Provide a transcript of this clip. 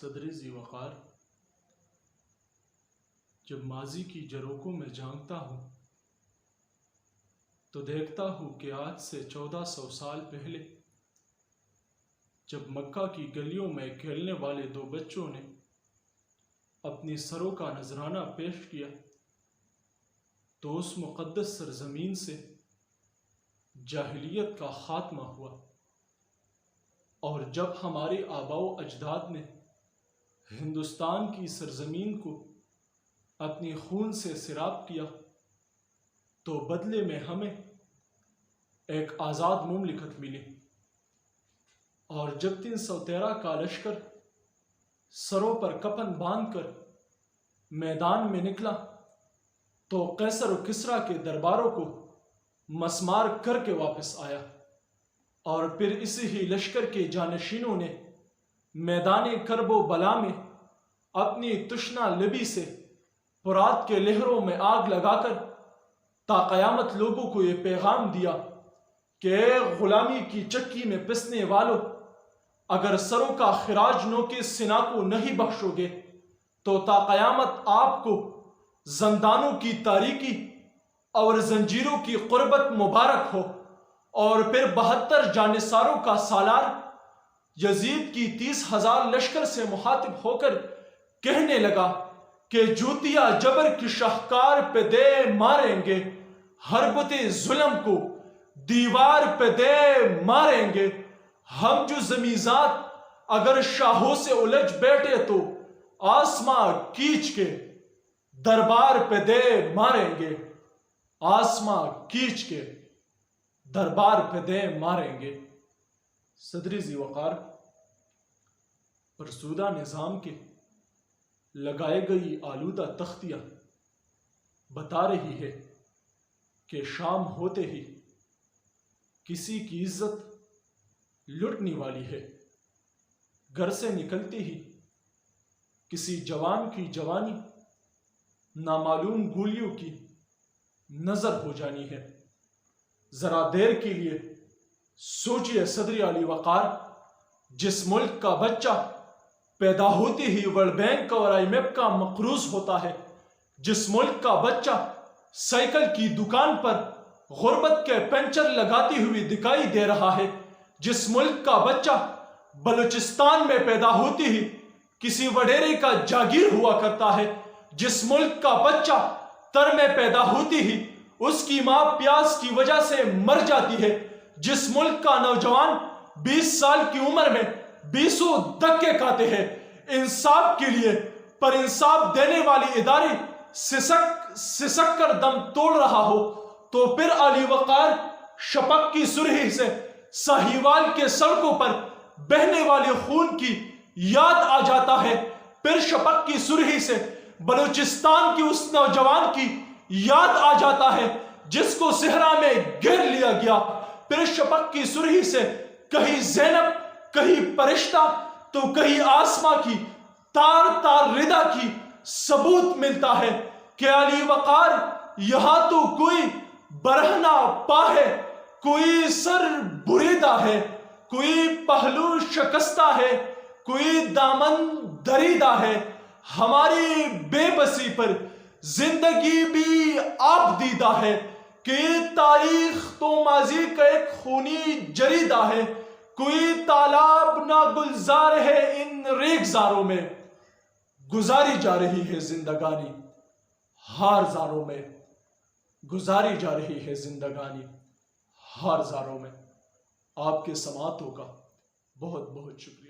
सदर ज़ी वक़ार। जब माजी की झरोकों में झांकता हूँ तो देखता हूँ कि आज से 1400 साल पहले जब मक्का की गलियों में खेलने वाले दो बच्चों ने अपनी सरों का नजराना पेश किया तो उस मुक़द्दस सरजमीन से जाहिलियत का खात्मा हुआ। और जब हमारे आबाओ अजदाद ने हिंदुस्तान की सरजमीन को अपनी खून से सिराब किया तो बदले में हमें एक आज़ाद मुमलिकत मिली। और जब 313 का लश्कर सरों पर कफन बांधकर मैदान में निकला तो कैसर और किसरा के दरबारों को मसमार करके वापस आया। और फिर इसी ही लश्कर के जानशीनों ने मैदान करबो बला में अपनी तुशना लबी से फुरात के लहरों में आग लगाकर ताक़यामत लोगों को ये पैगाम दिया कि गुलामी की चक्की में पिसने वालों, अगर सरों का खिराज नोके सिना को नहीं बख्शोगे तो ताक़यामत आपको जंदानों की तारीकी और जंजीरों की कुर्बत मुबारक हो। और फिर 72 जानिसारों का सालार यजीद की 30,000 लश्कर से मुखातिब होकर कहने लगा कि जूतिया जबर की शाहकार पे दे मारेंगे, हरबते जुल्म को दीवार पे दे मारेंगे। हम जो जमीजात अगर शाहों से उलझ बैठे तो आसमां कीच के दरबार पे दे मारेंगे, आसमां कीच के दरबार पे दे मारेंगे। सदर ज़ी वक़ार। फरसूदा निज़ाम के लगाए गई आलूदा तख्तियाँ बता रही है कि शाम होते ही किसी की इज्जत लुटने वाली है। घर से निकलते ही किसी जवान की जवानी नामालूम गोलियों की नजर हो जानी है। जरा देर के लिए सोचिए सदर अली वक़ार, जिस मुल्क का बच्चा पैदा होते ही वर्ल्ड बैंक और IMF का मकरूज होता है, जिस मुल्क का बच्चा साइकिल की दुकान पर गुर्बत के पंचर लगाती हुई दिखाई दे रहा है, जिस मुल्क का बच्चा बलूचिस्तान में पैदा होती ही किसी वडेरे का जागीर हुआ करता है, जिस मुल्क का बच्चा तर में पैदा होती ही उसकी मां प्यास की वजह से मर जाती है, जिस मुल्क का नौजवान 20 साल की उम्र में 20 धक्के खाते हैं, इंसाफ के लिए पर इंसाफ देने वाली इदारे सिसक कर दम तोड़ रहा हो तो फिर अली वक़ार शपक की सुरही से साहिवाल के सड़कों पर बहने वाले खून की याद आ जाता है। फिर शपक की सुरही से बलूचिस्तान की उस नौजवान की याद आ जाता है जिसको सेहरा में घेर लिया गया। फिर शपक की सुरही से कहीं ज़ैनब, कहीं परिश्ता तो कहीं आसमां की तार तार रिदा की सबूत मिलता है कि अली वक़ार यहां तो कोई बरहना पा है, कोई सर बुरीदा है, कोई पहलू शकस्ता है, कोई दामन दरीदा है। हमारी बेबसी पर जिंदगी भी आप दीदा है कि तारीख तो माजी का एक खूनी जरीदा है, कोई तालाब ना गुलजार है इन रेगजारों में, गुजारी जा रही है जिंदगानी हार जारों में, गुजारी जा रही है जिंदगानी हार जारों में। आपके समातों का बहुत बहुत शुक्रिया।